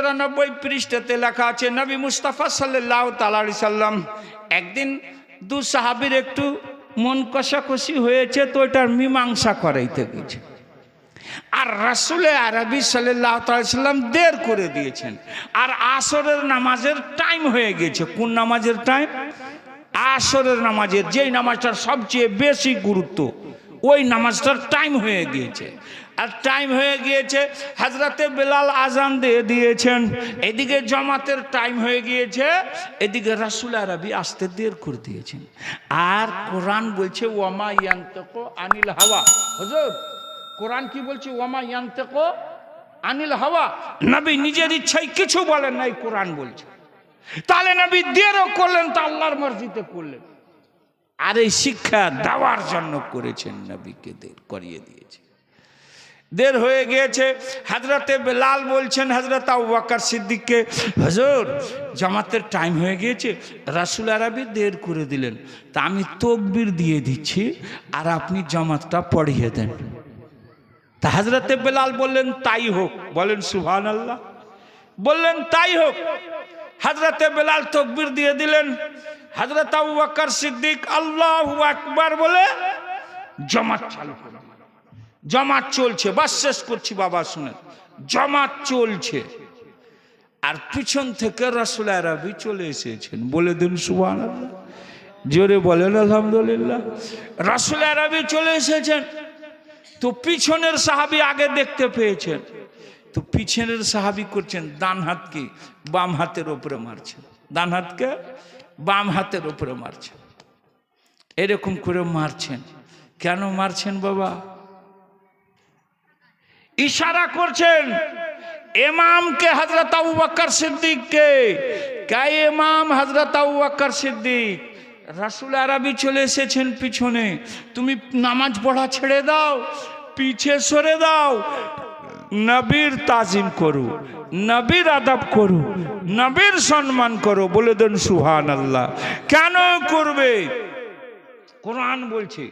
94 পৃষ্ঠাতে লেখা আছে নবী মুস্তাফা সাল্লাল্লাহু তাআলা আলাইহি সাল্লাম একদিন দু সাহাবীর একটু মন কষাকষি হয়েছে, তো এটার মীমাংসা করাইতে গেছে। আর রাসূলে আরবি সাল্লাল্লাহু আলাইহি সাল্লাম দের করে দিয়েছেন, আর আসরের নামাজের টাইম হয়ে গেছে। কোন নামাজের টাইম? আসরের নামাজের, যেই নামাজটার সবচেয়ে বেশি গুরুত্ব, ওই নামাজটার টাইম হয়ে গিয়েছে। আর টাইম হয়ে গিয়েছে, হযরতে বেলাল আজান দিয়ে দিয়েছেন, এদিকে জামাতের টাইম হয়ে গিয়েছে, এদিকে রাসূল আরবি আসতে দের করে দিয়েছেন। আর কোরআন বলছে ওয়ামা ইয়ানতাকু আনিল হাওয়া। হুজুর, কোরআন কি বলছে? ওয়ামা ইয়ানতাকু আনিল হাওয়া। নবী নিজের ইচ্ছায় কিছু বলেন নাই, কোরআন বলছে। তাহলে নবী দেরও করলেন তো আল্লাহর মর্জিতে করলেন। আর এই শিক্ষা দেওয়ার জন্য করেছেন, নবীকে দের করিয়ে দিয়েছে। দের হয়ে গিয়েছে, হযরতে বেলাল বলছেন হযরত আবু বকর সিদ্দিককে, হুজুর জামাতের টাইম হয়ে গিয়েছে, রাসূল আরবি দের করে দিলেন, তা আমি তাকবীর দিয়ে দিচ্ছি আর আপনি জামাতটা পড়িয়ে দেন। তা হযরতে বেলাল বললেন তাই হোক। বলেন সুবহানাল্লাহ। বললেন তাই হোক। হযরতে বেলাল তাকবীর দিয়ে দিলেন, হযরত আবু বকর সিদ্দিক আল্লাহু আকবার বলে জামাত চালু করলেন। জামাত চলছে, বাস শেষ করছি বাবা, শুনেন, জামাত চলছে। আর পিছন থেকে রাসূল আরবি চলে এসেছেন। বলে দিন সুবহানাল্লাহ, জোরে বলেন আলহামদুলিল্লাহ। রাসূল আরবি চলে এসেছেন, তো পিছনের সাহাবী আগে দেখতে পেয়েছেন, তো পিছনের সাহাবী করছেন ডান হাতকে বাম হাতের উপরে মারছেন, ডান হাতকে বাম হাতের উপরে মারছেন, এরকম করে মারছেন। কেন মারছেন বাবা? ইশারা করছেন ইমামকে, হযরত আবু বকর সিদ্দিককে। কে ইমাম? হযরত আবু বকর সিদ্দিক। রাসূল আরবি চলে এসেছেন পিছনে, তুমি নামাজ পড়া ছেড়ে দাও, পিছে সরে দাও, নবীর তাজিম করো, নবীর আদব করো, নবীর সম্মান করো। বলে দেন সুবহানাল্লাহ। কেন করবে? কোরআন বলছে,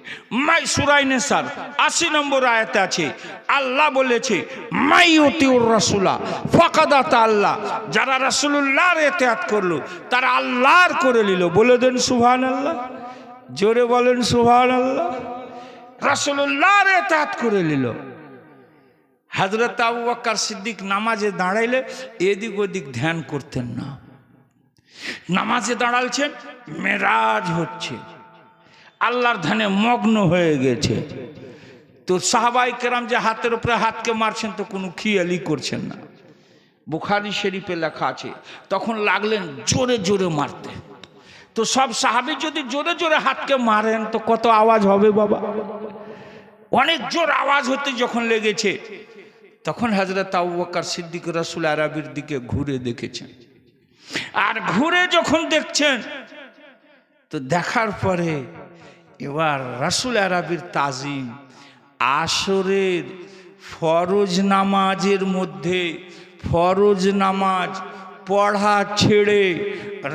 সূরা নিসার 80 নম্বর আয়াতে আছে, আল্লাহ বলেছে মাইয়ুতিউর রাসূলা ফাকাদ আতা আল্লাহ। যারা রাসূলুল্লাহর ইতিআত করলো তারা আল্লাহর করে নিল। বলে দেন সুবহানাল্লাহ, জোরে বলেন সুবহানাল্লাহ। রাসূলুল্লাহর ইতিআত করে নিল। হযরত আবু বকর সিদ্দিক নামাজে দাঁড়াইলে এদিক ওদিক ধ্যান করতেন না। নামাজে দাঁড়ালছেন, মেরাজ হচ্ছে, আল্লাহর ধ্যানে মগ্ন হয়ে গেছে। তো সাহাবায়ে কেরাম যে হাতের উপরে হাতকে মারছেন তো কোনো খেয়ালই করছেন না। বুখারী শরীফে লেখা আছে, তখন লাগলেন জোরে জোরে মারতে। তো সব সাহাবী যদি জোরে জোরে হাতকে মারেন তো কত আওয়াজ হবে বাবা? অনেক জোর আওয়াজ হতে যখন লেগেছে, তখন হযরত আবু বকর সিদ্দিক রাসূল আরবির দিকে ঘুরে দেখেছেন। আর ঘুরে যখন দেখছেন, তো দেখার পরে এবার রাসূল আরবির তাজিম, আসরের ফরজ নামাজের মধ্যে ফরজ নামাজ পড়া ছেড়ে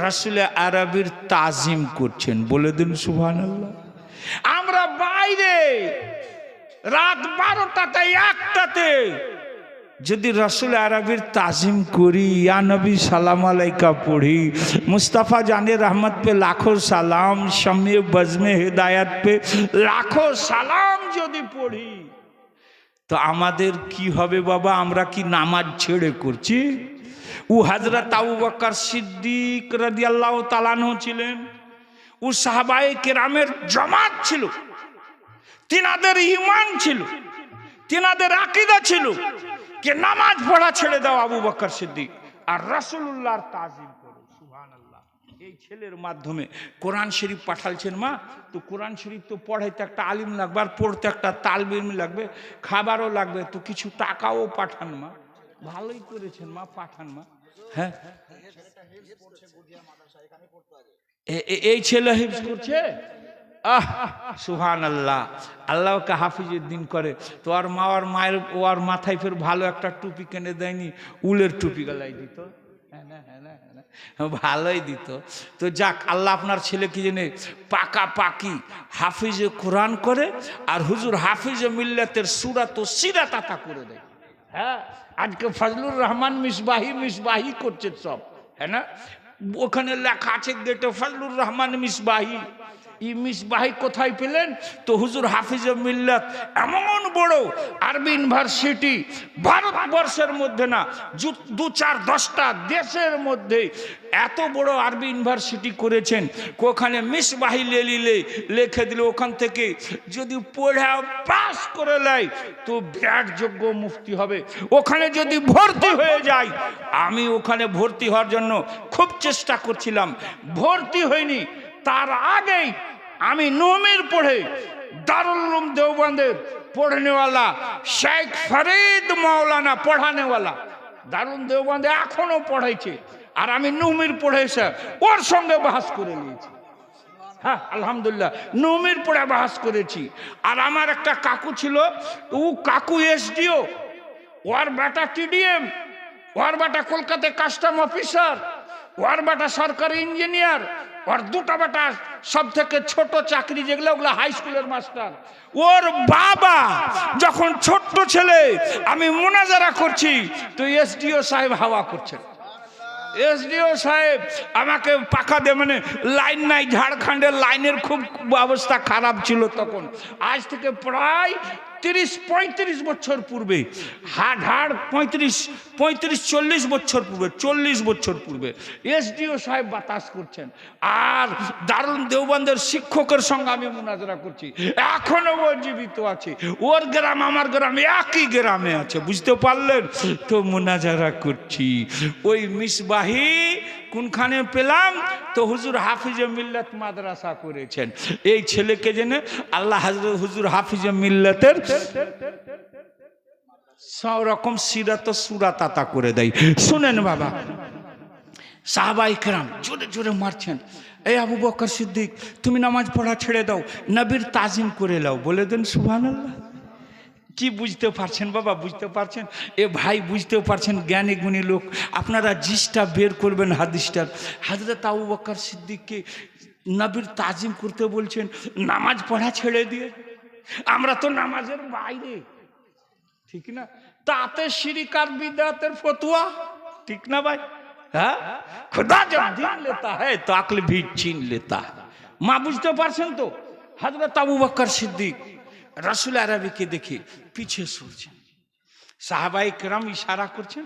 রাসূল আরবির তাজিম করছেন। বলে দিন সুবহানাল্লাহ। আমরা বাইরে রাত 12টাতে 1টাতে যদি রাসূল আরবির তাজিম করি, ইয়া নবী সালাম আলাইকা পড়ি, মুস্তাফা জানে রহমত पे লাখো সালাম, শমে বজমে হিদায়াত पे লাখো সালাম যদি পড়ি, তো আমাদের কি হবে বাবা? আমরা কি নামাজ ছেড়ে করছি? ও হযরত আবু বকর সিদ্দিক রাদিয়াল্লাহু তাআলা আনহু ছিলেন, ও সাহাবায়ে কেরামের জামাত ছিল, তিনাদের ঈমান ছিল, তিনাদের আকীদা ছিল कि नामाज पढ़ा छेड़े दाओ आबू बकर सिद्दीक और रसूलुल्लाहर ताजिम करो। सुबहानाल्लाह। এই ছেলের মাধ্যমে কোরআন শরীফ পাঠালছেন মা, তো কোরআন শরীফ তো পড়াইতে একটা আলিম লাগবে, আর পড়তে একটা তালিব ইলম লাগবে, খাবারও লাগবে, তো কিছু টাকাও পাঠান মা। ভালোই করেছেন মা, পাঠান মা। হ্যাঁ, এই ছেলে হিফজ করছে। আহ সুবহানাল্লাহ, আল্লাহ ওকে হাফিজের দিন করে। তো আর মা আর মায়ের ওর মাথায় ফের ভালো একটা টুপি কিনে দেয়নি, উলের টুপি গলায় দিত, ভালোই দিত। তো যাক, আল্লাহ আপনার ছেলে কি জানে পাকাপাকি হাফিজে কোরআন করে, আর হুজুর হাফিজে মিল্লাতের সূরা তো সিরাত আতা করে দেয়। হ্যাঁ, আজকে ফজলুর রহমান মিসবাহি করছে সব, হ্যাঁ না? ওখানে লেখা আছে গেটে ফজলুর রহমান মিসবাহি। এই মিসবাহি কোথায় পেলেন? তো হুজুর হাফিজে মিল্লাত এমন বড় আরবি ইউনিভার্সিটি ভারতবর্ষের মধ্যে না, 2-4-10টা দেশের মধ্যে এত বড় আরবি ইউনিভার্সিটি করেছেন। ওখানে মিসবাহি লিখে দিলে ওখান থেকে যদি পড়ে পাস করে নেয় তো বিরাট যোগ্য মুফতি হবে। ওখানে যদি ভর্তি হয়ে যায়, আমি ওখানে ভর্তি হওয়ার জন্য খুব চেষ্টা করছিলাম, ভর্তি হইনি। তার আগেই আমি নমির পড়ে দারুল উলুম দেওবন্দের পড়নেওয়ালা শেখ ফরিদ মৌলানা পড়ানেওয়ালা দারুল দেওবন্দে এখনো পড়াইছে, আর আমি নমির পড়ে এসে ওর সঙ্গে বাহাস করে নিয়েছি। হ্যাঁ, আলহামদুলিল্লাহ, নমির পড়ে বাহাস করেছি। আর আমার একটা কাকু ছিল, ও কাকু এসডিও, ওর বেটা টিডিএম, ওর বেটা কলকাতায় কাস্টম অফিসার, ওর বেটা সরকারি ইঞ্জিনিয়ার, ওর দুটো বেটা সব থেকে ছোট চাকরি যেগুলো ওগুলো হাই স্কুলের মাস্টার। ওর বাবা যখন ছোট্ট ছেলে আমি মুনাজারা করছি তো এসডিও সাহেব হাওয়া করছেন। এসডিও সাহেব আমাকে পাখা দিয়ে, মানে লাইন নাই, ঝাড়খণ্ডের লাইনের খুব অবস্থা খারাপ ছিল তখন, আজ থেকে প্রায় 30-35 বছর পূর্বে, হাড় 35-40 বছর পূর্বে, 40 বছর পূর্বে এসডিও সাহেব বাতাস করছেন। আর দারুল দেওবন্দের শিক্ষকের সঙ্গে আমি মুনাজারা করছি, এখনো ও জীবিত আছে, ওর গ্রাম আমার গ্রাম একই গ্রামে আছে, বুঝতে পারলেন তো? মুনাজারা করছি। ওই মিসবাহি কোনখানে পেলাম? তো হুজুর হাফিজে মিল্লাত মাদ্রাসা করেছেন। এই ছেলেকে জেনে আল্লাহ হযরত হুজুর হাফিজে মিল্লাতের সব রকম সিরাত ও সুরাত আতা করে দেয়। শুনেন বাবা, সাহাবায়ে কেরাম জোরে জোরে মারছেন, এই আবু বকর সিদ্দিক তুমি নামাজ পড়া ছেড়ে দাও, নবীর তাজিম করে নাও। বলে দেন সুবহানাল্লাহ। কি বুঝতে পারছেন বাবা? বুঝতে পারছেন? এ ভাই বুঝতেও পারছেন, জ্ঞানী গুণী লোক, আপনারা জিসটা বের করবেন হাদিসটার। হযরত আবু বকর সিদ্দিককে নবীর তাজিম করতে বলছেন, নামাজ পড়া ছেড়ে দিয়ে। আমরা তো নামাজের বাইরে, ঠিক না? তাতে শিরক আর বিদআতের ফতোয়া, ঠিক না ভাই? হ্যাঁ, খুদা জব দিন লেতা হ্যায় তো আকল ভি छीन लेता है। মা বুঝতে পারছেন তো? হযরত আবু বকর সিদ্দিক রাসূল আরবিকে দেখে পিছে সরছেন, সাহাবায়ে কেরাম ইশারা করছেন,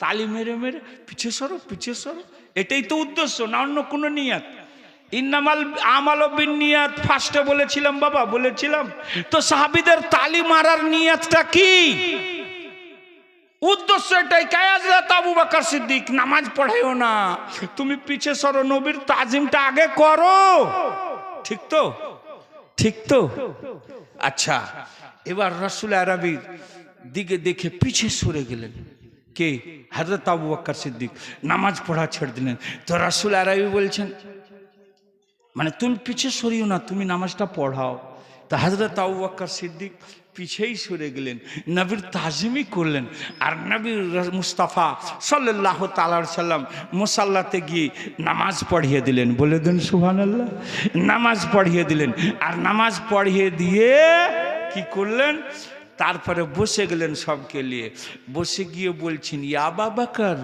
তালি মেরে মেরে পিছে সরো, পিছে সরো। এটাই তো উদ্দেশ্য, না অন্য কোনো নিয়ত। ইন্নামাল আমালু বিন্নিয়াত ফার্স্টে বলেছিলাম বাবা, বলেছিলাম তো। সাহাবীদের তালি মারার নিয়তটা কি? উদ্দেশ্য এটাই। হযরত আবু বকর সিদ্দিক নামাজ পড়াইও না, তুমি পিছে সরো, নবীর তাজিমটা আগে করো। ঠিক তো? ঠিক তো? আচ্ছা, এবার রাসূল আরবির দিকে দেখে পিছে সরে গেলেন। কে? হযরত আবু বকর সিদ্দিক নামাজ পড়া ছেড়ে দিলেন। তো রাসূল আরবি বলছেন, মানে তুমি পিছে সরিও না, তুমি নামাজটা পড়াও। তা হযরত আবু বকর সিদ্দিক পিছেই সরে গেলেন, নবীর তাজিমই করলেন। আর নবী মুস্তাফা সাল্লাল্লাহু তাআলা আলাইহি সাল্লাম মুসাল্লাতে গিয়ে নামাজ পড়িয়ে দিলেন। বলে দেন সুবহানাল্লাহ। নামাজ পড়িয়ে দিলেন, আর নামাজ পড়িয়ে দিয়ে কি করলেন? তারপরে বসে গেলেন সবকে নিয়ে। বসে গিয়ে বলছেন, ইয়া আবু বকর,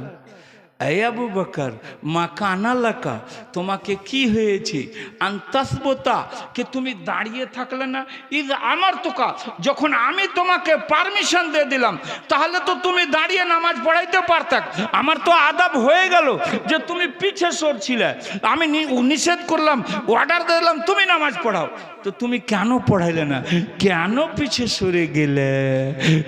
এই আবু বকর, মা কানা লাকা, তোমাকে কি হয়েছে? আনতাসবতা, কে তুমি দাঁড়িয়ে থাকলে না? ইদ আমার তোকা, যখন আমি তোমাকে পারমিশন দিয়ে দিলাম তাহলে তো তুমি দাঁড়িয়ে নামাজ পড়াইতে পারতে। আমার তো আদাব হয়ে গেল যে তুমি পিছে সরছিলে, আমি নিষেধ করলাম, অর্ডার দিলাম তুমি নামাজ পড়াও, তো তুমি কেন পড়াইলে না? কেন পিছে সরে গেলে?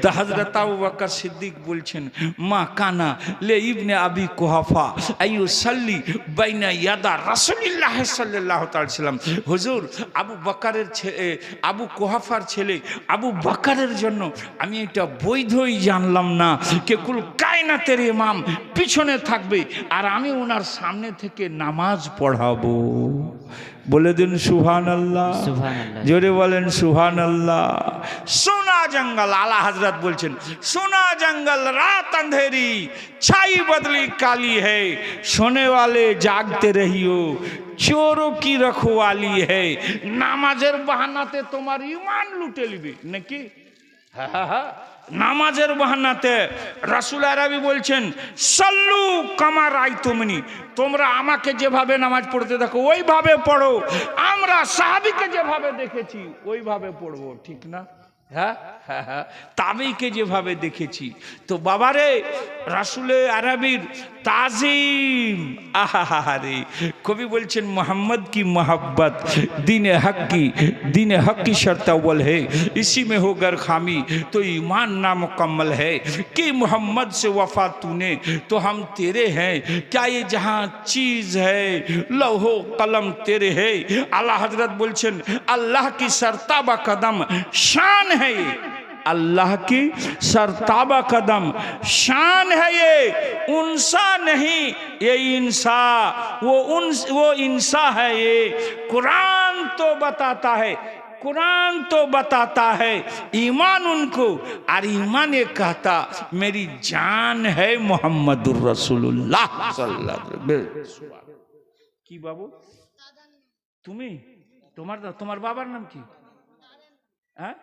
তা হযরত আবু বকর সিদ্দিক বলছেন, মা কানা লে ইবনে আবি কুহাফা আইয়ুসাল্লি বাইনা ইয়াদা রাসূলিল্লাহ সাল্লাল্লাহু তাআলা সাল্লাম। হুজুর আবু বকরের ছেলে, আবু কুহাফার ছেলে আবু বকরের জন্য আমি এটা বৈধই জানলাম না কে কুল কায়নাতের ইমাম পিছনে থাকবে আর আমি ওনার সামনে থেকে নামাজ পড়াবো। বলে দিন সুবহানাল্লাহ, জোরে বলেন সুবহানাল্লাহ। সোনা জঙ্গল, আলা হযরত বলছেন, সোনা জঙ্গল রাত अंधेरी छाई बदली काली है, सोने वाले जागते रहियो चोरों की रखवाली है। নামাজের বাহানাতে তোমার ঈমান লুটে নিবে নাকি? নামাজের বাহানাতে রাসূল আরবি বলছেন সাল্লু কামা রাআইতুমুনি, তোমরা আমাকে যেভাবে নামাজ পড়তে দেখো ওইভাবে পড়ো, আমরা সাহাবীকে যেভাবে দেখেছি ওইভাবে পড়বো, ঠিক না? হ্যাঁ হ্যাঁ হ্যাঁ, তাবেইকে যেভাবে দেখেছি। তো বাবারে রাসূলে আরবির তাজিম, আহারে কবি বলছেন मोहम्मद की मोहब्बत दीन हक की शर्त अव्वल है, इसी में हो गर खामी तो ईमान नामुकम्मल है, कि मोहम्मद से वफा तूने तो हम तेरे हैं, क्या ये जहाँ चीज़ है लौहो कलम तेरे है। आला हजरत बोलছেন अल्लाह की सरताबा कदम शान है ये, अल्लाह की सरताबा कदम शान है ये, उनसा नहीं ये इंसा, वो इंसा है ये। कुरान तो बताता है ईमान उनको, और ईमान ये कहता मेरी जान है मोहम्मदुर रसूलुल्लाह सल्लल्लाहु अलैहि वसल्लम। की बाबू তুমি তোমার বাবার নাম কি? হ্যাঁ,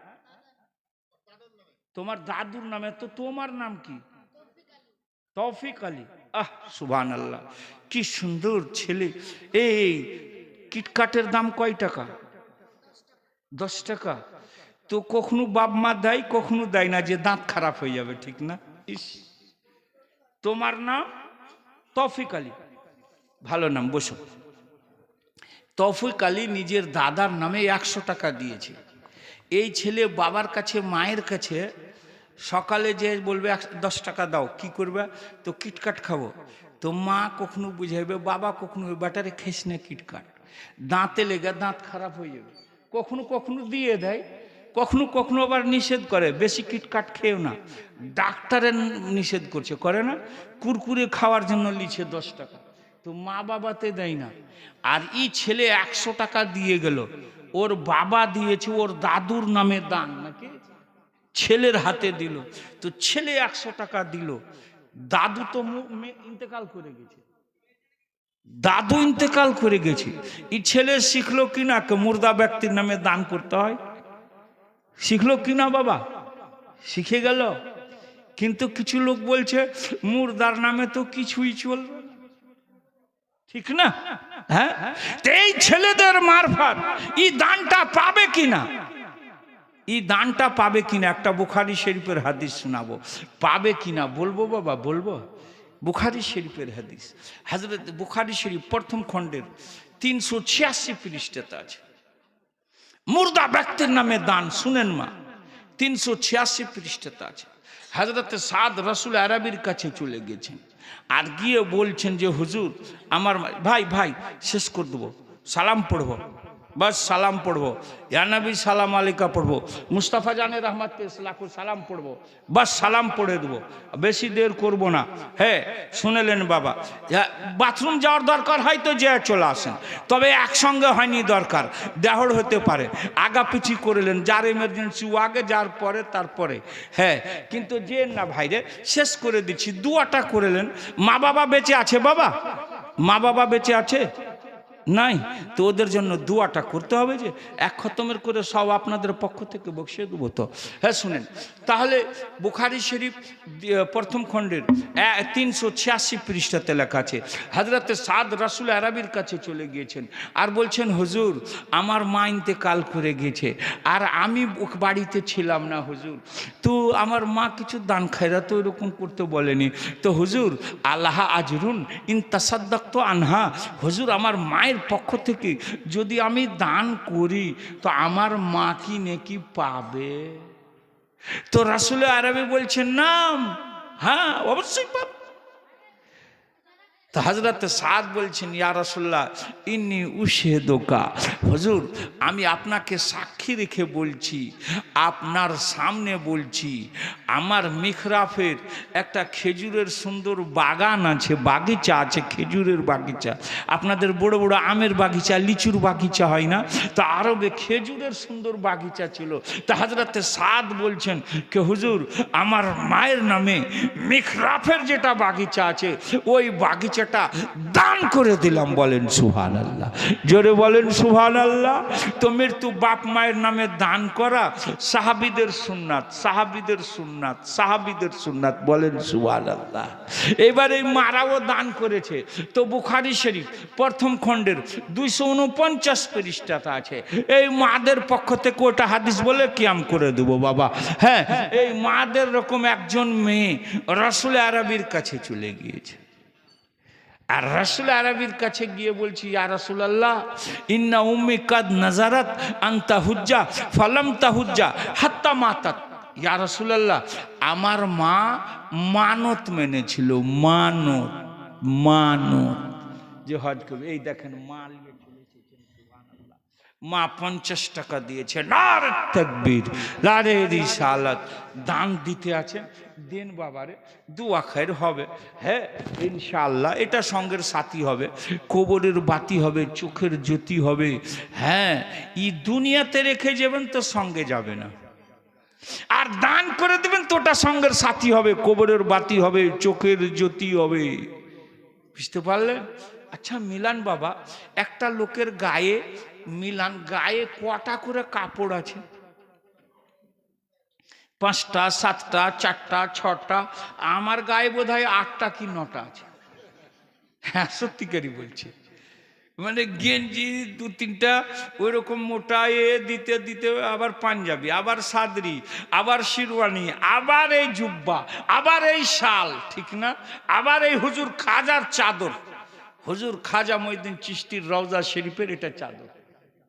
তোমার দাদুর নামে তো তোমার নাম কি? তৌফিক আলী। আহ সুবহানাল্লাহ, কি সুন্দর ছেলে। এই কিটকাটের দাম কয় টাকা? 10 টাকা। তো কখনো বাপ মা দেয়, কখনো দেয় না, যে দাঁত খারাপ হয়ে যাবে, ঠিক না? ইস, তোমার নাম তৌফিক আলী, ভালো নাম, বসো। তৌফিক আলী নিজের দাদার নামে 100 টাকা দিয়েছে। এই ছেলে বাবার কাছে মায়ের কাছে সকালে যে বলবে 10 টাকা দাও, কি করবে? তো কিটকাট খাবো। তো মা কখনো বুঝাইবে, বাবা কখনো ব্যাটারে খেস না কিটকাট, দাঁতে লেগে দাঁত খারাপ হয়ে যাবে। কখনো কখনো দিয়ে দেয়, কখনো কখনো আবার নিষেধ করে, বেশি কিটকাট খেও না। ডাক্তারের নিষেধ করছে, করে না? কুরকুরে খাওয়ার জন্য লিছে 10 টাকা, তো মা বাবাতে দেয় না। আর এই ছেলে 100 টাকা দিয়ে গেল, ওর বাবা দিয়েছে ওর দাদুর নামে দান, নাকি ছেলের হাতে দিল। তো ছেলে 100 টাকা দিল, দাদু তো ইন্তেকাল করে গেছে, এই ছেলে শিখলো কিনা মুর্দা ব্যক্তির নামে দান করতে হয়? শিখলো কিনা বাবা? শিখে গেল। কিন্তু কিছু লোক বলছে মুর্দার নামে তো কিছুই চলবে, ঠিক না? হ্যাঁ, এই ছেলেদের মারফত এই দানটা পাবে কিনা, একটা বুখারী শরীফের হাদিস শোনাবো, পাবে কিনা বলবো বাবা, বলবো। বুখারী শরীফের হাদিস, হযরত বুখারী শরীফ প্রথম খণ্ডের 386 পৃষ্ঠাতে আছে, মুর্দা ব্যক্তির নামে দান। শুনেন মা, 386 পৃষ্ঠাতে আছে। হযরত সাদ রাসূল আরবির কাছে চলে গেছেন, আর গিয়ে বলছেন যে হুজুর আমার ভাই শেষ করে দেবো, সালাম পড়বো, बस सलाम पढ़ो, या नबी सलाम आलिका पढ़ो, मुस्तफ़ा जाने रहमत के लाखों सलाम पढ़ो, बस सलाम पढ़े देव, बेशी देर करब ना। है शुने लेन बाबा, बाथरूम जाओयार दरकार है तो जे चले आसेन, तबे एकसंगे हयनि दरकार, देहड़ होते पारे, आगा पिछी करे लेन, जार इमार्जेंसि ओ आगे, जार परे तार परे। है किन्तु जे ना भाईरे शेष करे दिच्छी, दुआटा करे लेन। मा बाबा बेचे आछे बाबा, मा बाबा बेचे आछे নাই, তো ওদের জন্য দোয়াটা করতে হবে, যে এক খতমের করে সব আপনাদের পক্ষ থেকে বকশিয়ে দেবো। তো হ্যাঁ শুনেন, তাহলে বুখারী শরীফ প্রথম খণ্ডের 386 পৃষ্ঠাতে লেখা আছে, হযরতে সাদ রাসূল আরবির কাছে চলে গিয়েছেন আর বলছেন হুজুর আমার মা ইন্তেকাল করে গেছে, আর আমি বাড়িতে ছিলাম না হুজুর, তো আমার মা কিছু দান খায়রাত তো এরকম করতে বলেনি, তো হুজুর আল্লাহ আজরুন ইন তাসাদ্দাকতু আনহা, হুজুর আমার মায়ের পক্ষ থেকে যদি আমি দান করি তো আমার মা কি নেকি পাবে? তো রাসূল আরবি বলছেন নাম, হ্যাঁ অবশ্যই পাবে। তো হযরত সাদ বলছেন ইয়া রাসূলুল্লাহ ইন্নী উশহিদুকা, হুজুর আমি আপনাকে সাক্ষী রেখে বলছি, আপনার সামনে বলছি, আমার মিহরাফের একটা খেজুরের সুন্দর বাগান আছে, বাগিচা আছে, খেজুরের বাগিচা। আপনাদের বড় বড় আমের বাগিচা, লিচুর বাগিচা হয় না, তো আরবে খেজুরের সুন্দর বাগিচা ছিল। তো হযরত সাদ বলছেন কে হুজুর আমার মায়ের নামে মিহরাফের যেটা বাগিচা আছে ওই বাগিচা বাচ্চাটা দান করে দিলাম। বলেন সুবহানাল্লাহ, জোরে বলেন সুবহানাল্লাহ। তো মৃত্যু বাপ মায়ের নামে দান করা সাহাবীদের সুন্নাত, সাহাবীদের সুন্নাত, সাহাবীদের সুন্নাত। বলেন সুবহানাল্লাহ। এবার এই মারাও দান করেছে। তো বুখারী শরীফ প্রথম খণ্ডের 249 পৃষ্ঠাতে আছে। এই মাদের পক্ষ থেকে ওটা হাদিস বলে কিয়াম করে দেবো বাবা। হ্যাঁ, এই মাদের রকম একজন মেয়ে রাসূল আরবির কাছে চলে গিয়েছে। আর রাসূল আরবির কাছে গিয়ে বলছি, ইয়া রাসূলুল্লাহ, ইন্না উম্মি কাদ নাজারাত আনতা হুজ্জা ফালাম তাহুজ্জা হাত্তা মাতাত। ইয়া রাসূলুল্লাহ, আমার মা মানত মেনেছিল, মানত, মানত যে হজ করবে। এই দেখেন মা নিয়ে চলে এসেছেন, সুবহানাল্লাহ। মা 50 টাকা দিয়েছে। নারে তাকবীর, নারে রিসালাত। দান দিতে আছেন, দেন বাবারে, দোয়া খায়ের হবে। হ্যাঁ ইনশাআল্লাহ এটা সঙ্গের সাথী হবে, কবরের বাতি হবে, চোখের জ্যোতি হবে। হ্যাঁ, এই দুনিয়াতে রেখে যাবেন তো সঙ্গে যাবে না, আর দান করে দেবেন তো ওটা সঙ্গের সাথী হবে, কবরের বাতি হবে, চোখের জ্যোতি হবে। বুঝতে পারলেন? আচ্ছা মিলান বাবা, একটা লোকের গায়ে মিলান গায়ে কটা করে কাপড় আছে? 5টা, 7টা, 4টা, 6টা। আমার গায়ে বোধ হয় 8টা কি 9টা আছে। হ্যাঁ সত্যিকারই বলছি। মানে গেঞ্জি 2-3টা ওই রকম মোটা দিতে দিতে, আবার পাঞ্জাবি, আবার সাদরি, আবার শিরওয়ানি, আবার এই জুব্বা, আবার এই শাল, ঠিক না? আবার এই হুজুর খাজার চাদর, হুজুর খাজা মঈনুদ্দিন চিশতির রওজা শরীফের এটা চাদর।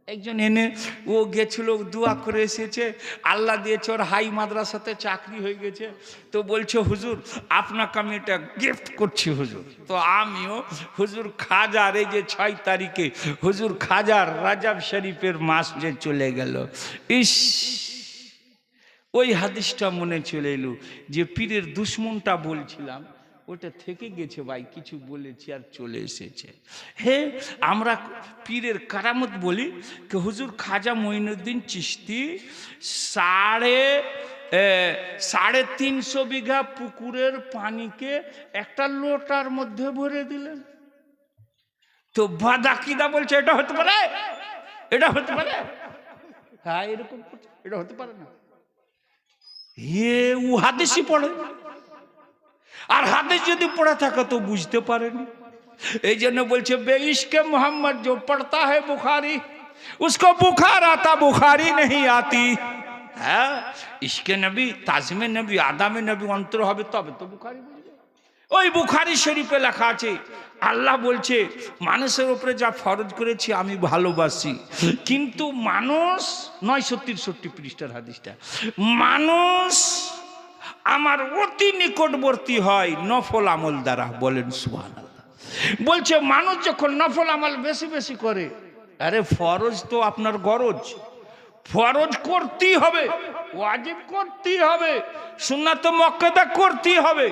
একজন এনে ও গেছিল, দোয়া করে এসেছে, আল্লাহ দিয়েছে ওর হাই মাদ্রাসাতে চাকরি হয়ে গেছে। তো বলছে হুজুর আপনাকে আমি এটা গিফট করছি হুজুর। তো আমিও হুজুর খাজার এই যে 6 তারিখে হুজুর খাজার রাজাব শরীফের মাস যে চলে গেল, ইস ওই হাদিসটা মনে চলে এলো যে পীরের দুশ্মনটা বলছিলাম, ওটা থেকে গেছে ভাই, কিছু বলেছি আর চলে এসেছে। হে আমরা পীরের কারামত বলি যে হুজুর খাজা মঈনুদ্দিন চিশতি 350 বিঘা পুকুরের পানিকে একটা লোটার মধ্যে ভরে দিলেন। তো বাদাকিদা বলছে এটা হতে পারে, এটা হতে পারে। হ্যাঁ এরকম এটা হতে পারে না। ও হাদিসই পড়ে, আর হাদিস যদি পড়া থাকে তো বুঝতে পারেনি। এই জন্য বলছে বেইশকে মোহাম্মদ जो पढ़ता है बुखारी उसको बुखार आता बुखारी नहीं आती। হ্যাঁ ইশকে নবী, তাজমে নবী, আদামে নবী অন্তর হবে তবে তো বুখারি বুঝবে। ওই বুখারী শরীফে লেখা আছে আল্লাহ বলছে মানুষের উপরে যা ফরজ করেছি আমি ভালোবাসি, কিন্তু মানুষ 963 পৃষ্ঠার হাদিসটা, মানুষ আমার অতি নিকটবর্তী হয় নফল আমল দ্বারা। বলেন সুবহানাল্লাহ। বলছে মানুষ যখন নফল আমল বেশি বেশি করে, আরে ফরজ তো আপনার গরজ, ফরজ করতেই হবে, ওয়াজিব করতেই হবে, সুন্নাত মুআক্কাদা করতেই হবে।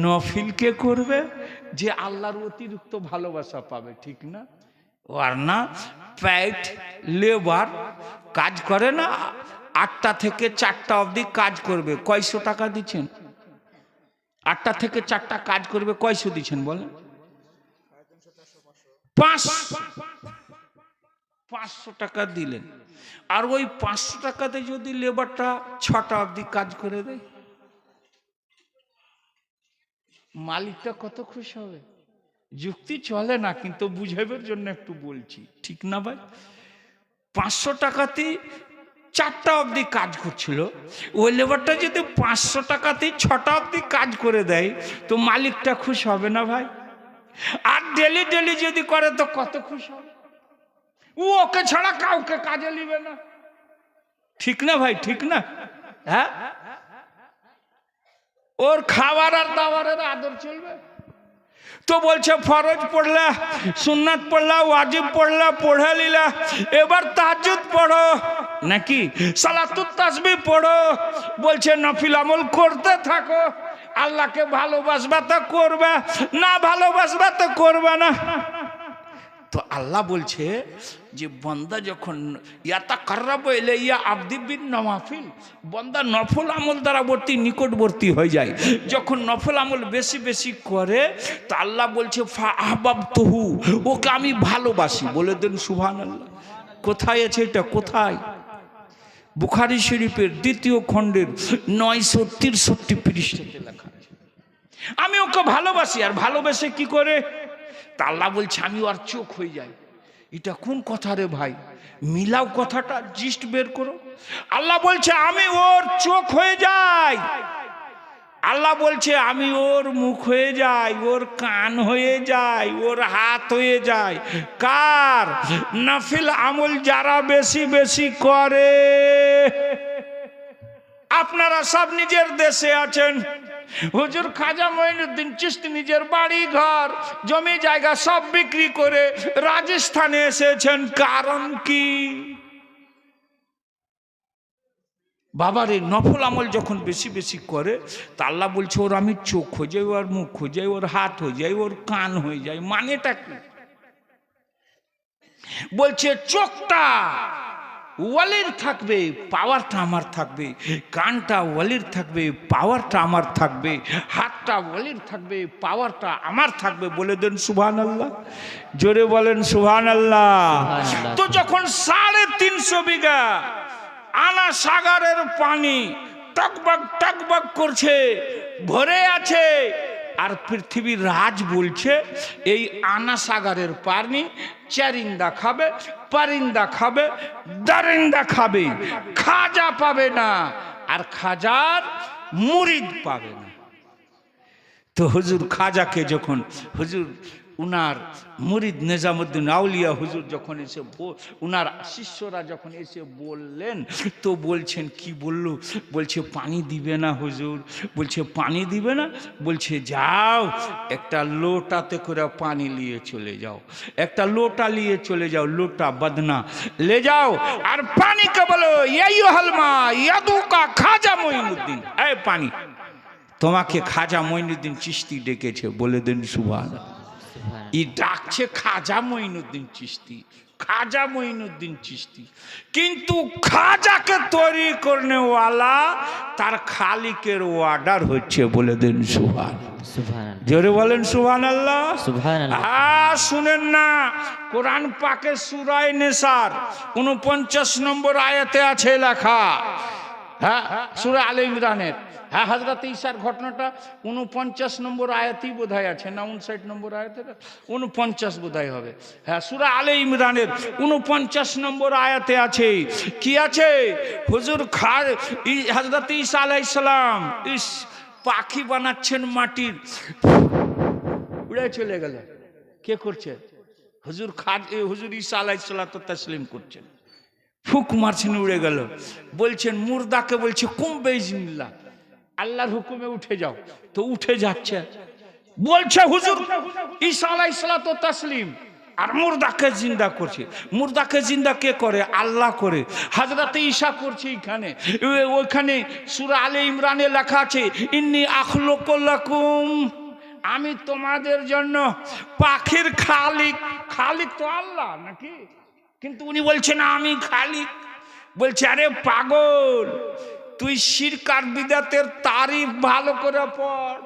নফিল কে করবে? যে আল্লাহর অতিরিক্ত ভালোবাসা পাবে, ঠিক না? আর না পেট লেবার কাজ করে না, 8টা থেকে 4টা অবধি কাজ করবে, কয়শো টাকা দিচ্ছেন? 8টা থেকে 4টা কাজ করবে, কয়শো দিচ্ছেন বলেন? 500 টাকা দিলেন। আর ওই 500 টাকাতে যদি লেবারটা 6টা অবধি কাজ করে দেয়, মালিকটা কত খুশি হবে? যুক্তি চলে না, কিন্তু বুঝাবার জন্য একটু বলছি, ঠিক না ভাই? 500 টাকাতে 4টা অবধি কাজ করছিল, ওই লেবারটা যদি 500 টাকাতে 6টা অবধি কাজ করে দেয় তো মালিকটা খুশি হবে না ভাই? আর ডেলি ডেলি যদি করে তো কত খুশি হবে? ও ওকে ছাড়া কাউকে কাজে নিবে না, ঠিক না ভাই? ঠিক না? হ্যাঁ, ওর খাবার আর দাবারের আদর চলবে। তো বলছে ফরজ পড়লা, সুন্নাত পড়লা, ওয়াজিব পড়লা, পড়ে লিলা, এবার তাহাজ্জুদ পড়ো নাকি সালাতুত তাসবিহ পড়ো। বলছে নফিল আমল করতে থাকো, আল্লাহকে ভালোবাসবা তো করবে, না ভালোবাসবা তো করবে না। তো আল্লাহ বলছে যে বান্দা যখন ইয়াতাকাররাবু ইলাইয়া আবদি বিন নওয়াফিল, বান্দা নফল আমল দ্বারা নিকটবর্তী হয়ে যায়, যখন নফল আমল বেশি বেশি করে তো আল্লাহ বলছে ফা আহবাবতুহু, ওকে আমি ভালোবাসি। বলে দেন সুবহানাল্লাহ। কোথায় আছে এটা? কোথায়? বুখারী শরীফের 2য় খণ্ডের 963 পৃষ্ঠাতে লেখা আছে। আমি ওকে ভালোবাসি। আর ভালোবেসে কি করে? তা আল্লাহ বলছে আমি ওর চোখ হয়ে যাই। এটা কোন কথা রে ভাই? মিলাও কথাটা, জিস্ট বের করো। আল্লাহ বলছে আমি ওর চোখ হয়ে যাই। আল্লাহ বলছে আমি ওর মুখ হয়ে যাই, ওর কান হয়ে যাই, ওর হাত হয়ে যায়। কার? নফল আমল যারা বেশি বেশি করে। আপনারা সব নিজের দেশে আছেন, হুজুর খাজা মঈনুদ্দিন চিশতি নিজের বাড়ি ঘর জমি জায়গা সব বিক্রি করে রাজস্থানে এসেছেন। কারণ কি? বাবারে নফল আমল যখন বেশি বেশি করে তা আল্লাহ বলছে ওর আমি চোখ হয়ে যাই, ওর মুখ হয়ে যাই, ওর হাত হয়ে যাই, ওর কান হয়ে যায়। মানেটা কি? বলছে চোখটা ওয়ালির থাকবে, পাওয়ারটা আমার থাকবে। কানটা ওয়ালির থাকবে, পাওয়ারটা আমার থাকবে। হাতটা ওয়ালির থাকবে, পাওয়ারটা আমার থাকবে। বলে দেন সুবহানাল্লাহ। জোরে বলেন সুবহানাল্লাহ। তো যখন 350 বিঘা আনা সাগরের পানি টকবক টকবক করছে, ভরে আছে, আর পৃথিবীর রাজ বলছে এই আনা সাগরের পানি চারিন্দা খাবে, পারিন্দা খাবে, দারিন্দা খাবে, খাজা পাবে না, আর খাজার মুরিদ পাবে না। তো হুজুর খাজাকে যখন হুজুর উনার মুরিদ নিজামুদ্দিন আউলিয়া হুজুর যখন এসে উনার শিষ্যরা যখন এসে বললেন, তো বলছেন কি বলল? বলছে পানি দিবে না হুজুর। বলছে পানি দিবে না? বলছে যাও একটা লোটাতে করে পানি নিয়ে চলে যাও, একটা লোটা নিয়ে চলে যাও, লোটা বদনা ले যাও, আর পানিকে বলো ইয়াইয়ুহালমা ইয়াদুকা খাজা মঈনুদ্দিন। এই পানি, তোমাকে খাজা মঈনুদ্দিন চিশতি ডেকেছে। বলে দেন সুবহানাল্লাহ। ই ডাকছে খাজা মঈনুদ্দিন চিশতি, খাজা মঈনুদ্দিন চিশতি। কিন্তু খাজাকে তৈরি করনে ওয়ালা তার খালিকের অর্ডার হচ্ছে। বলে দেন সুবহানাল্লাহ। জোরে বলেন সুবহানাল্লাহ। সুবহানাল্লাহ। শুনেন না, কোরআন পাকের সূরা নিসার 49 নম্বর আয়াতে আছে লেখা। হ্যাঁ, সূরা আলে ইমরানের। হ্যাঁ, হযরত ঈসার ঘটনাটা 49 নম্বর আয়াতেই বোধহয় আছে না 59 নম্বর আয়াতে? 49 বোধহয় হবে। হ্যাঁ, সূরা আলে ইমরানের 49 নম্বর আয়াতে আছে। কি আছে? হুজুর হযরত ঈসা আলাইহিস সালাম পাখি বানাচ্ছেন মাটির, উড়ে চলে গেল। কে করছে? হুজুর ঈসা আলাইহিস সালাতু তাসলিম করছেন। ফুক মারছেন, উড়ে গেল। বলছেন মুর্দাকে বলছে কুম বেইজনিল্লাহ, আল্লাহর হুকুমে উঠে যাও। তো উঠে যাচ্ছে। বলছে হুজুর ঈসা আলাইহিস সালাতু তাসলিম, আর মুর্দাকে জিন্দা করছে। মুর্দাকে জিন্দা কে করে? আল্লাহ করে। হযরত ঈসা করছে এখানে। ওইখানে সূরা আলে ইমরানে লেখা আছে ইন্নী আখলুকু লাকুম, আমি তোমাদের জন্য পাখির খালিক। খালিক তো আল্লাহ নাকি? কিন্তু উনি বলছেন আমি খালিক। বলছে আরে পাগল, তুই শিরক আর বিদআতের তারিফ ভালো করে পড়,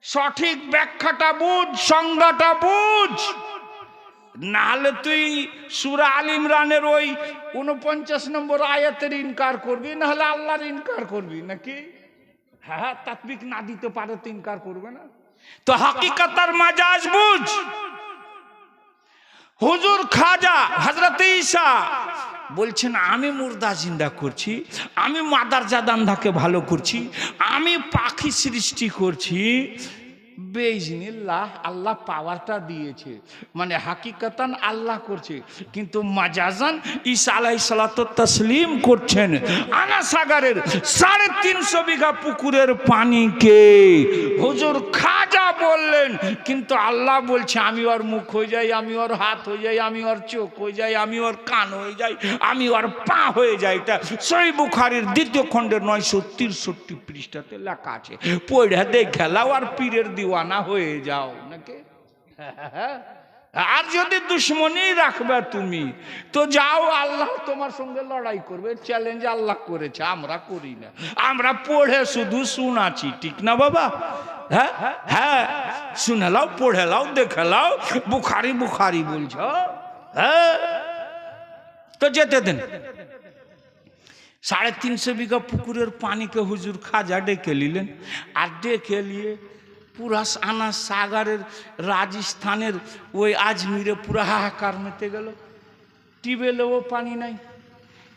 সঠিক ব্যাখ্যাটা বুঝ, সংজ্ঞাটা বুঝ, নাহলে তুই সূরা আল ইমরানের ওই 49 নম্বর আয়াতের ইনকার করবি, নাহলে আল্লাহর ইনকার করবি নাকি? হ্যাঁ, তাতবিক না দিতে পারে তো ইনকার করবে না। তো হাকিকত আর মাজাজ বুঝ। হুজুর খাজা হযরত ঈসা বলছেন আমি মুর্দা জিন্দা করছি, আমি মাদার জাদান্ধাকে ভালো করছি, আমি পাখি সৃষ্টি করছি। বেইজনিল্লাহ, আল্লাহ পাওয়ারটা দিয়েছে, মানে হাকিকাতান আল্লাহ করছে, কিন্তু মাজাজান ঈসা আলাইহিস সালাতু তাসলিম করছেন। আনা সাগরের 350 বিঘা পুকুরের পানিকে হুজুর খাজা বললেন, কিন্তু আল্লাহ বলছে আমি ওর মুখ হয়ে যাই, আমি ওর হাত হয়ে যাই, আমি ওর চোখ হয়ে যাই, আমি ওর কান হয়ে যাই, আমি ওর পা হয়ে যাই। এটা সহিহ বুখারীর 2য় খণ্ডের 963 পৃষ্ঠাতে লেখা আছে। পড়ে দেখে লাও আর পীরের দিওয়ানা হয়ে যাও নাকি? আর যদি দুশ্মনী রাখবে তুমি তো যাও, আল্লাহ তোমার সঙ্গে লড়াই করবে। চ্যালেঞ্জ আল্লাহ করেছে, আমরা করি না। আমরা পড়ে শুধু শোনাচ্ছি, ঠিক না বাবা? হ্যাঁ হ্যাঁ, শুনে লাও, পড়ে লাও, দেখে লাও, বুখারি বুখারি বলছ। হ্যাঁ, তো যেতে দেন। 350 বিঘা পুকুরের পানিকে হুজুর খাজা ডেকে নিলেন। আর ডেকে নিয়ে পুরা আনা সাগরের রাজস্থানের ওই আজমিরে পুরা হাহাকার মেতে গেল। টিউবওয়েলেও পানি নাই,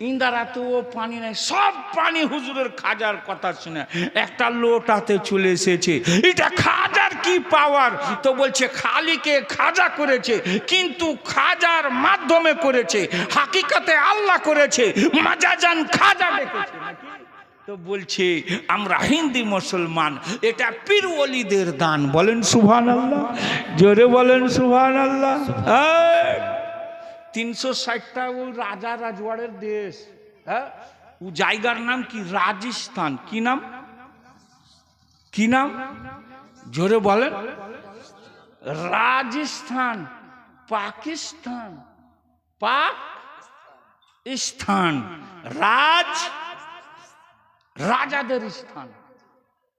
ইন্দারাতেও পানি নাই, সব পানি হুজুরের খাজার কথা শুনে একটা লোটাতে চলে এসেছে। এটা খাজার কি পাওয়ার! তো বলছে খালিকে খাজা করেছে, কিন্তু খাজার মাধ্যমে করেছে, হাকিকতে আল্লাহ করেছে, মাজাজান খাজা ডেকেছে নাকি? তো বলছে আমরা হিন্দু মুসলমান, এটা পীর ওলিদের দান। বলেন সুবহানাল্লাহ, জোরে বলেন সুবহানাল্লাহ। 360টা ওই রাজা রাজওয়াড়ের দেশ। হ্যাঁ, ও জায়গার নাম কি? রাজস্থান। কি নাম? কি নাম? জোরে বলেন। রাজস্থান, পাকিস্তান, পাকিস্তান, রাজাদের স্থান,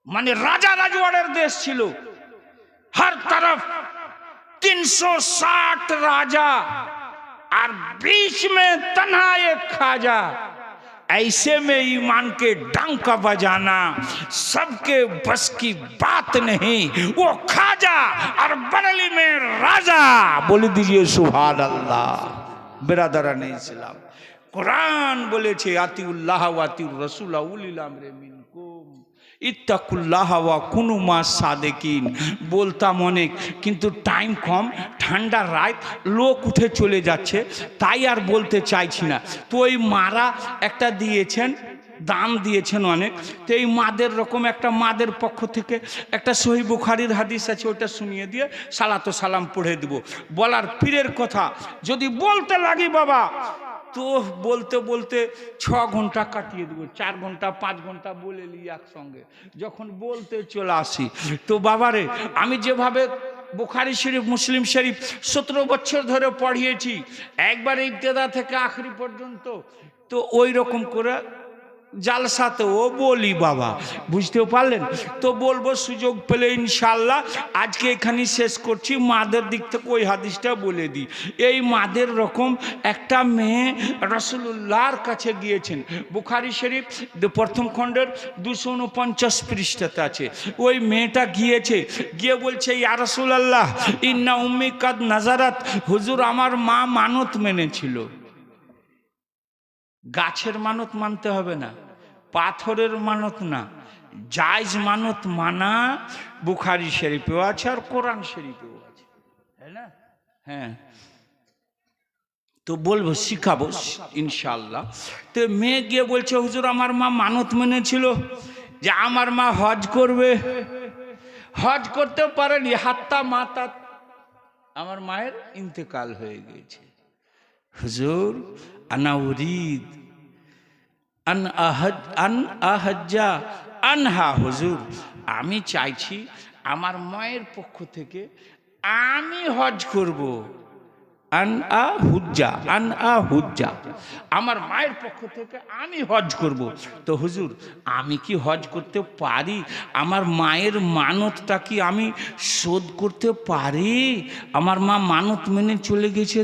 মানে রাজা রাজওয়াড়ের দেশ ছিল। हर तरफ 360 राजा और बीच में तन्हा एक खाजा। ऐसे में ईमान के डंका बजाना सबके बस की बात नहीं। वो खाजा और बरेली में राजा। बोल दीजिए सुभान अल्लाह। बिरादरान इस्लाम, कुरान बोले छे आतिउल्लाह व आतिउर रसूल उलिल अम्रे मिनकुम इत्ताकुल्लाह व कुनु मा सादिकिन। বলতাম অনেক, কিন্তু টাইম কম, ঠান্ডা রাত, লোক উঠে চলে যাচ্ছে, তাই আর বলতে চাইছি না। তো ওই মারা একটা দিয়েছেন, দাম দিয়েছেন অনেক। তো এই মাদের রকম একটা মাদের পক্ষ থেকে একটা সহিহ বুখারীর হাদিস আছে, ওটা শুনিয়ে দিয়ে সালাত ও সালাম পড়ে দেব। বলার পীরের কথা যদি বলতে লাগি বাবা, তো বলতে বলতে 6 ঘন্টা কাটিয়ে দেবো। 4 ঘন্টা 5 ঘন্টা বলে নি একসঙ্গে, যখন বলতে চলে আসি। তো বাবারে, আমি যেভাবে বুখারী শরীফ, মুসলিম শরীফ 17 বছর ধরে পড়িয়েছি, একবার ইবতেদা থেকে আখরি পর্যন্ত, তো ওই রকম করে জালসাতেও বলি বাবা, বুঝতেও পারলেন? তো বলবো সুযোগ পেলে ইনশাআল্লাহ। আজকে এখানে শেষ করছি। মাদের দিক থেকে ওই হাদিসটা বলে দিই। এই মাদের রকম একটা মেয়ে রাসূলুল্লাহর কাছে গিয়েছেন। বুখারী শরীফ প্রথম খণ্ডের 249 পৃষ্ঠাতে আছে। ওই মেয়েটা গিয়েছে, গিয়ে বলছে ইয়া রাসূলুল্লাহ ইন্না উম্মি কাদ নাজারাত। হুজুর, আমার মা মানত মেনেছিল। গাছের মানত মানতে হবে না, পাথরের মানত না, জায়েজ মানত মানা বুখারী শরীফেও আছে আর কোরআন শরীফেও আছে, তাই না? হ্যাঁ, তো বলবো, শিখাবো ইনশাআল্লাহ। তো মেয়ে গিয়ে বলছে হুজুর, আমার মা মানত মেনেছিল যে আমার মা হজ করবে। হজ করতেও পারেনি, হাত্তা মাতা, আমার মায়ের ইন্তেকাল হয়ে গেছে। হুজুর, আনা উরিদ আন আহাজ্জা আনহা। হুজুর, আমি চাইছি আমার মায়ের পক্ষ থেকে আমি হজ করব। আন হুজ্জা, আমার মায়ের পক্ষ থেকে আমি হজ করব। তো হুজুর, আমি কি হজ করতে পারি? আমার মায়ের মানতটা কি আমি শোধ করতে পারি? আমার মা মানত মেনে চলে গেছে।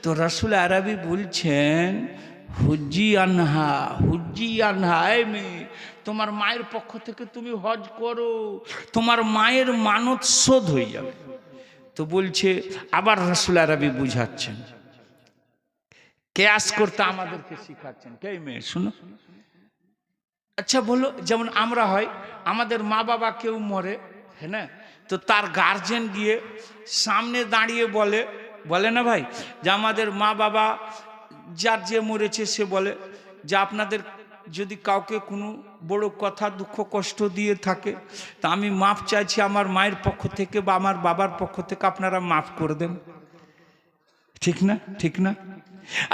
তো রাসূল আরবি বলছেন হুজ্জি আনহা, এই মেয়ে, তোমার মায়ের পক্ষ থেকে তুমি হজ করো, তোমার মায়ের মানত শোধ হয়ে যাবে। তো বলছে, আবার রাসূল আরবি বুঝাচ্ছেন, কিয়াস করতে আমাদেরকে শিখাচ্ছেন। কে মেয়ে, শুনো। আচ্ছা বলো, যেমন আমরা হয়, আমাদের মা বাবা কেউ মরে, হ্যাঁ না, তো তার গার্জেন গিয়ে সামনে দাঁড়িয়ে বলে না ভাই, যে আমাদের মা বাবা যার যে মরেছে সে বলে যে আপনাদের যদি কাউকে কোনো বড় কথা, দুঃখ, কষ্ট দিয়ে থাকে, তা আমি মাফ চাইছি আমার মায়ের পক্ষ থেকে বা আমার বাবার পক্ষ থেকে, আপনারা মাফ করে দেন। ঠিক না? ঠিক না?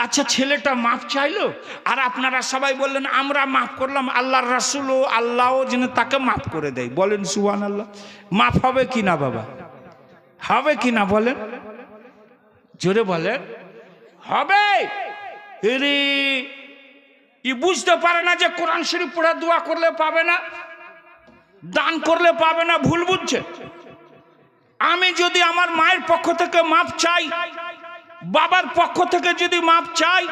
আচ্ছা, ছেলেটা মাফ চাইলো আর আপনারা সবাই বললেন আমরা মাফ করলাম, আল্লাহর রাসূল ও আল্লাহও যেন তাকে মাফ করে দেয়। বলেন সুবহানাল্লাহ। মাফ হবে কি না বাবা? হবে কি না বলেন? জোরে বলেন হবে। রে ই বুঝতে পারে না যে কোরআন শরীফ পড়ে দোয়া করলে পাবে না, দান করলে পাবে না, ভুল বুঝছে। আমি যদি আমার মায়ের পক্ষ থেকে মাপ চাই, বাবার পক্ষ থেকে যদি মাপ চাই,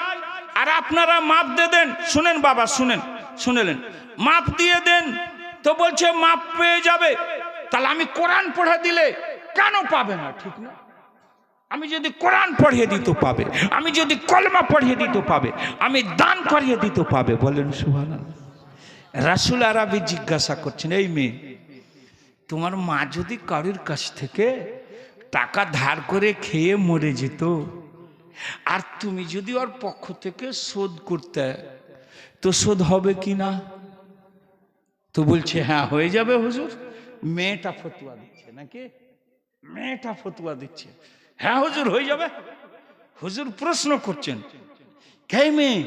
আর আপনারা মাপ দিয়ে দেন, শুনেন বাবা শুনেন, শুনেলেন, মাপ দিয়ে দেন, তো বলছে মাপ পেয়ে যাবে। তাহলে আমি কোরআন পড়ে দিলে কেন পাবে না? ঠিক না? আমি যদি কোরআন পড়িয়ে দিতে পাবে, আমি যদি কলমা পড়িয়ে দিতে পাবে, আমি দান করিয়ে দিতে পাবে। বলেন সুবহানাল্লাহ। রাসূল আরবি জিজ্ঞাসা করছেন, এই মেয়ে, তোমার মা যদি কারোর কাছ থেকে টাকা ধার করে খেয়ে মরে যেত, আর তুমি যদি ওর পক্ষ থেকে শোধ করতে, তো শোধ হবে কি না? তো বলছে হ্যাঁ হয়ে যাবে হুজুর। মেয়েটা ফতোয়া দিচ্ছে নাকি? মেয়েটা ফতোয়া দিচ্ছে, হ্যাঁ হুজুর হয়ে যাবে। হুজুর প্রশ্ন করছেন, কে মেয়ে,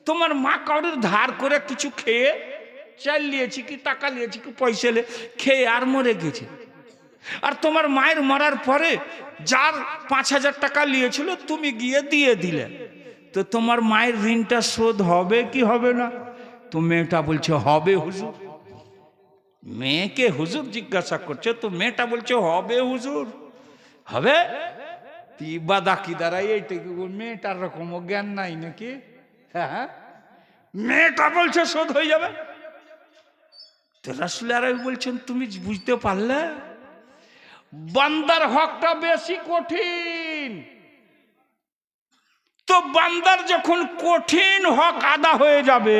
তোমার মা কারোর ধার করে কিছু খেয়ে, চাল নিয়েছি কি টাকা নিয়েছি কি পয়সা খেয়ে আর মরে গেছে, আর তোমার মায়ের মরার পরে যার 5,000 টাকা নিয়েছিল তুমি গিয়ে দিয়ে দিলে, তো তোমার মায়ের ঋণটা শোধ হবে কি হবে না? তো মেয়েটা বলছে হবে হুজুর। মেয়েকে হুজুর জিজ্ঞাসা করছে, তো মেয়েটা বলছে হবে হুজুর, হবে। বাদাকি দ্বারাই এইটুকু, মেয়েটার রকমও জ্ঞান নাই নাকি? হ্যাঁ, মেয়েটা বলছে শোধ হয়ে যাবে। তো রাসূল আরবি বলছেন, তুমি বুঝতে পারলে বান্দার হকটা বেশি কঠিন। তো বান্দার যখন কঠিন হক আদা হয়ে যাবে,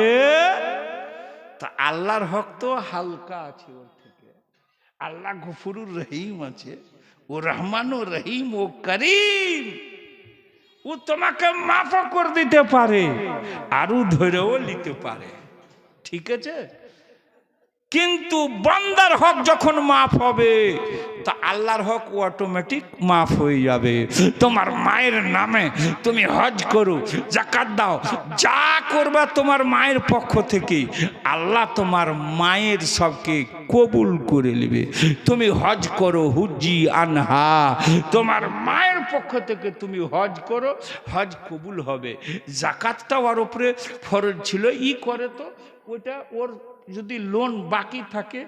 তা আল্লাহর হক তো হালকা আছে ওর থেকে। আল্লাহ গফুরুর রহিম আছে, ও রহমান ও রহিম ও করিম, ও তোমাকে মাফ করে দিতে পারে, আরো ধরেও নিতে পারে, ঠিক আছে। কিন্তু বান্দার হক যখন মাফ হবে, তা আল্লাহর হক অটোমেটিক মাফ হয়ে যাবে। তোমার মায়ের নামে তুমি হজ করো, যাকাত দাও, যা করবা তোমার মায়ের পক্ষ থেকে, আল্লাহ তোমার মায়ের সবকে কবুল করে নেবে। তুমি হজ করো, হুজ্জি আনহা, তোমার মায়ের পক্ষ থেকে তুমি হজ করো, হজ কবুল হবে। যাকাতটা ওর উপরে ফরজ ছিল, ই করে তো ওটা ওর যদি লোন বাকি থাকে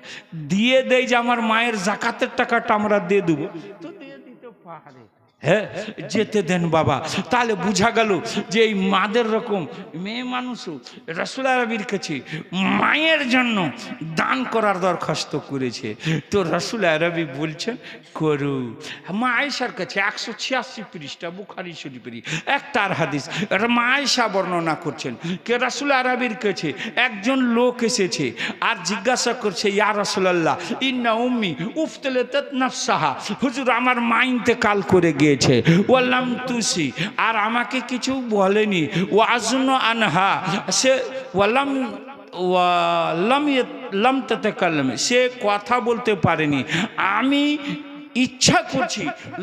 দিয়ে দেয় যে আমার মায়ের যাকাতের টাকাটা আমরা দিয়ে দেবো, তো দিয়ে দিতে পারে। হ্যাঁ, যেতে দেন বাবা। তাহলে বুঝা গেল যে এই মাদের রকম মেয়ে মানুষও রাসূল আরবির কাছে মায়ের জন্য দান করার দরখাস্ত করেছে। তো রাসূল আরবি বলছেন করু। মা আয়েশার কাছে 186 পৃষ্ঠা বুখারী শরীফের একটার হাদিস, মা আয়েশা বর্ণনা করছেন কে রাসূল আরবির কাছে একজন লোক এসেছে আর জিজ্ঞাসা করছে, ইয়া রাসূলুল্লাহ ইন্না উম্মি উফতলাতাত নাফসাহা, হুজুর আমার মা ইন্তেকাল করে গিয়েছে, ওয়ালাম তুসি, আর আমাকে কিছু বলেনি, ওয়াজুন আনহা, সে লাম তাতাকাল্লাম, সে কথা বলতে পারেনি, আমি ইচ্ছা করছি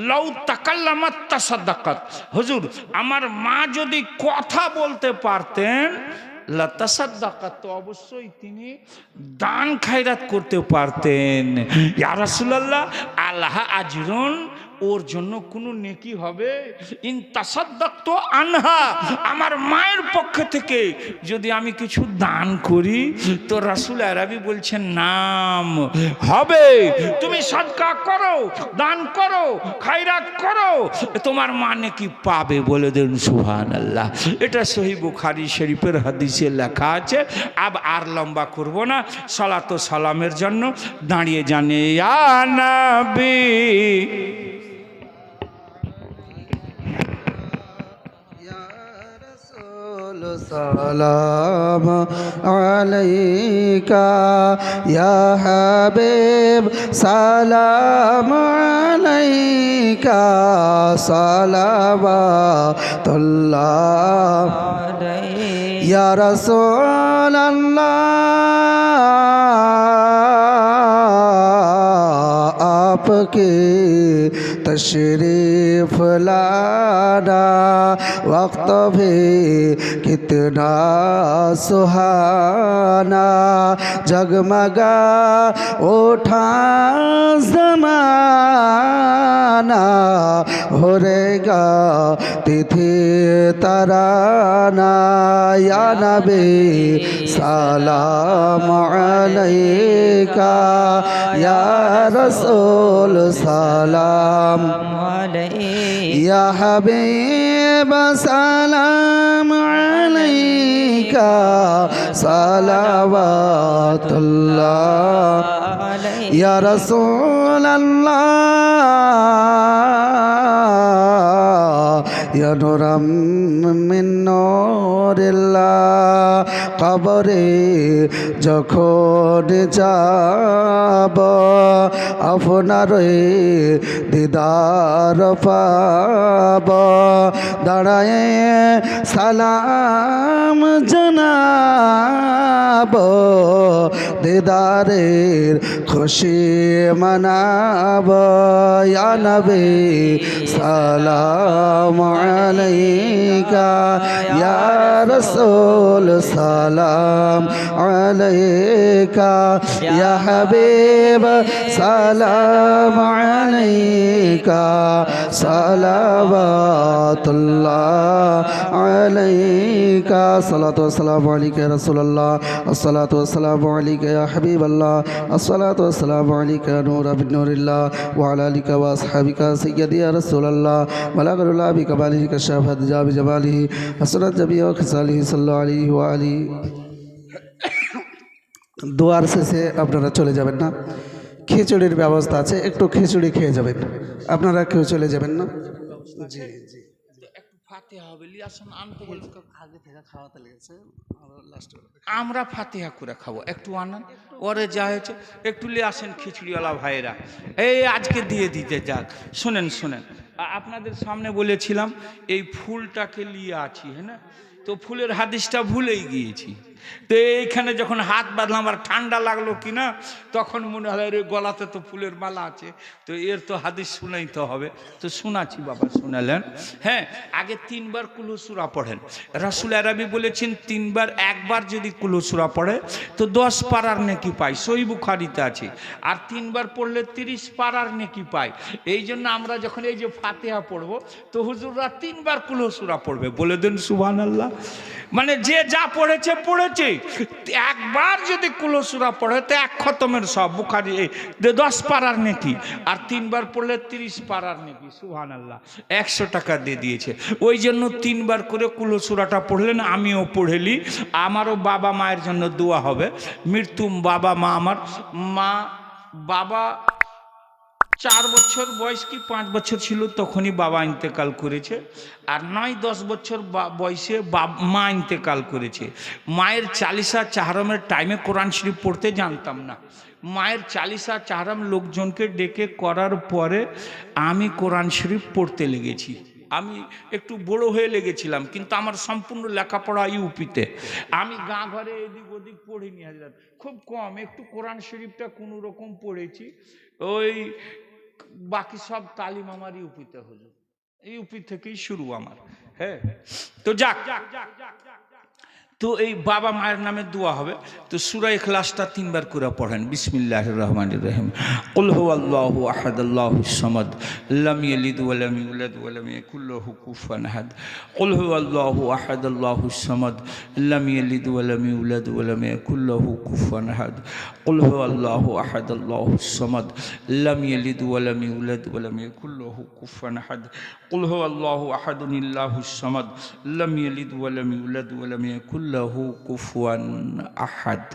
লাউ তাকাল্লামাত তাসাদ্দাকাত, হুজুর আমার মা যদি কথা বলতে পারতেন লাতাসাদ্দাকাত, তো অবশ্যই তিনি দান খায়রাত করতে পারতেন। ইয়া রাসূলুল্লাহ আল্লাহ আজরুন, ওর জন্য কোনো নেকি হবে? ইন তাসাদ্দাকতু আনহা, আমার মায়ের পক্ষ থেকে যদি আমি কিছু দান করি, তো রাসূল আরবি বলছেন নাম হবে। তুমি সাদকা করো, দান করো, খায়রাত করো, তোমার মা নেকি পাবে। বলে দেন সুবহানাল্লাহ। এটা সহিহ বুখারী শরীফের হাদিসে লেখা আছে। আর লম্বা করব না, সালাত ও সালামের জন্য দাঁড়িয়ে জানে ইয়া নবী সালাম আলাইকা ইয়া হাবিব, সালাম আলাইকা, সালাওয়াতুল্লাহ ইয়া রাসূলুল্লাহ, आपके तशरीफ लाना वक्त भी कितना सुहाना, जगमगा उठा ज़माना होरेगा तिथि तराना या नबी सलाम अलैका या रसूल सलाम या हबीब सलाम अलैका सलावतुल्लाह या रसूल अल्लाह या नूरम मिन नूरिल्लाह কবরে যখন যাব আপনার দিদার পাব দাঁড়ায় সালাম জানাব দিদারের খুশি মানাব ইয়া নবী সালাম আলাইকা ইয়া রাসূল সালাম আলাইকা ইয়া হাবিব সালাম আলাইকা সালাওয়াতুল্লাহ আলাইকা সালাতু ওয়াসসালামু আলাইকা ইয়া রাসূলুল্লাহ আসসালাতু ওয়াসসালামু আলাইকা ইয়া হাবিবাল্লাহ আসসালাতু ওয়াসসালামু আলাইকা ইয়া নূরা বিন নূরিল্লাহ ওয়া আলা আলিকা ওয়া আসহাবিকা সাইয়্যিদি ইয়া রাসূলুল্লাহ বালাগুল্লাহ বিকামালিহি কাশাফাত জাবি জামালিহি হাসানাত জামিউ খিসালিহি সাল্লাল্লাহু আলাইহি ওয়া আলিহি। দোয়ার শেষে আপনারা চলে যাবেন না, খিচুড়ির ব্যবস্থা আছে, একটু খিচুড়ি খেয়ে যাবেন, আপনারা কেউ চলে যাবেন না। জি জি একটু ফাতিহা হবে লিয়াসন আনতে বলছে আগে থেকে খাওয়াতে লেগেছে, আমরা ফাতিহা করে খাবো, একটু আনান ওরে যা হয়েছে একটু লিয়ে আসেন খিচুড়িওয়ালা ভাইয়েরা, এই আজকে দিয়ে দিতে যাক। শোনেন শোনেন, আপনাদের সামনে বলেছিলাম এই ফুলটাকে নিয়ে আছি, হ্যাঁ না, তো ফুলের হাদিসটা ভুলেই গিয়েছি। তো এইখানে যখন হাত বাঁধলাম আর ঠান্ডা লাগলো কিনা, তখন মনে হলো রে গলাতে তো ফুলের মালা আছে, তো এর তো হাদিস শুনাইতে হবে, তো শোনাচ্ছি বাবা শুনালেন। হ্যাঁ, আগে 3 বার কুলু সূরা পড়েন। রাসূল আরবি বলেছেন 3 বার, একবার যদি কুলু সূরা পড়ে তো 10 পারার নেকি পায়, সহিহ বুখারীতে আছে। আর 3 বার পড়লে 30 পারার নেকি পায়। এই জন্য আমরা যখন এই যে ফাতিহা পড়বো তো হুজুররা 3 বার কুলু সূরা পড়বে, বলে দেন সুবহানাল্লাহ। মানে যে যা পড়েছে পড়েছে, একবার যদি কুলু সূরা পড়ে তো 1 খতমের সব, বুখারী 10 পারার নেকি, আর 3 বার পড়লে 30 পারার নেকি। সুবহানাল্লাহ, 100 টাকা দিয়ে দিয়েছে। ওই জন্য 3 বার করে কুলু সূরাটা পড়লেন, আমিও পড়েলি, আমারও বাবা মায়ের জন্য দোয়া হবে। মৃত্যু বাবা মা, আমার মা বাবা 4 বছর বয়স কি 5 বছর ছিল তখনই বাবা ইন্তেকাল করেছে, আর 9-10 বছর বয়সে মা ইন্তেকাল করেছে। মায়ের চালিসা চাহরমের টাইমে কোরআন শরীফ পড়তে জানতাম না। মায়ের চালিসা চাহরম লোকজনকে ডেকে করার পরে আমি কোরআন শরীফ পড়তে লেগেছি। আমি একটু বড় হয়ে লেগেছিলাম, কিন্তু আমার সম্পূর্ণ লেখাপড়া ইউপিতে। আমি গাঁ ঘরে এদিক ওদিক পড়িনি, হাজরাত খুব কম একটু কোরআন শরীফটা কোনো রকম পড়েছি। ওই বাকি সব তালিম আমার ইউপিতে হলো, ইউপি থেকেই শুরু আমার। হ্যাঁ, তো যাক, তো এই বাবা মায়ের নামে দোয়া হবে। তো সূরা ইখলাসটা 3 বার করে পড়েন। বিসমিল্লাহির রহমানির রহিম। কুল হুয়াল্লাহু আহাদ আল্লাহুস সামাদ লাম ইয়ালিদ ওয়া লাম ইউলাদ ওয়া লাম ইয়াকুল লাহু কুফুয়ান আহাদ। কুল হুয়াল্লাহু আহাদ আল্লাহুস সামাদ লাম ইয়ালিদ ওয়া লাম ইউলাদ ওয়া লাম ইয়াকুল লাহু কুফুয়ান আহাদ। কুল হুয়াল্লাহু আহাদ আল্লাহুস সামাদ লাম ইয়ালিদ ওয়া লাম ইউলাদ ওয়া লাম ইয়াকুল লাহু কুফুয়ান আহাদ। কুল হুয়াল্লাহু আহাদুনিল্লাহুস সামাদ লাম ইয়ালিদ ওয়া লাম ইউলাদ ওয়া লাম ইয়াকুল লাহু কুফুয়ান আহাদ।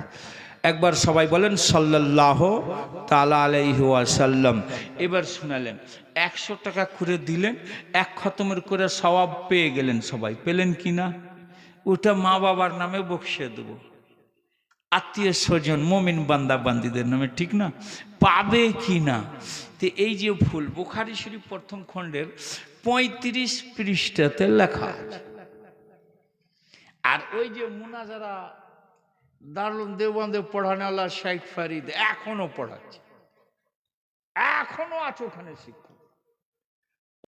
একবার সবাই বলেন সাল্লাল্লাহু তাআলা আলাইহি ওয়াসাল্লাম। এবার শুনালেন 100 টাকা করে দিলেন, 1 খতমের করে সওয়াব পেয়ে গেলেন। সবাই পেলেন কিনা? ওটা মা বাবার নামে বকশিয়ে দেব, আত্মীয় স্বজন মুমিন বান্দা বান্দিদের নামে, ঠিক না? পাবে কি না? তো এই যে ফুল বুখারী শরীফ প্রথম খণ্ডের 35 পৃষ্ঠাতে লেখা আছে। আর ওই যে মুনাজারা দারুল দেওবন্দে পড়ানোওয়ালা শাইখ ফরিদ এখনো পড়াচ্ছে, এখনো আছে ওখানে শিক্ষক।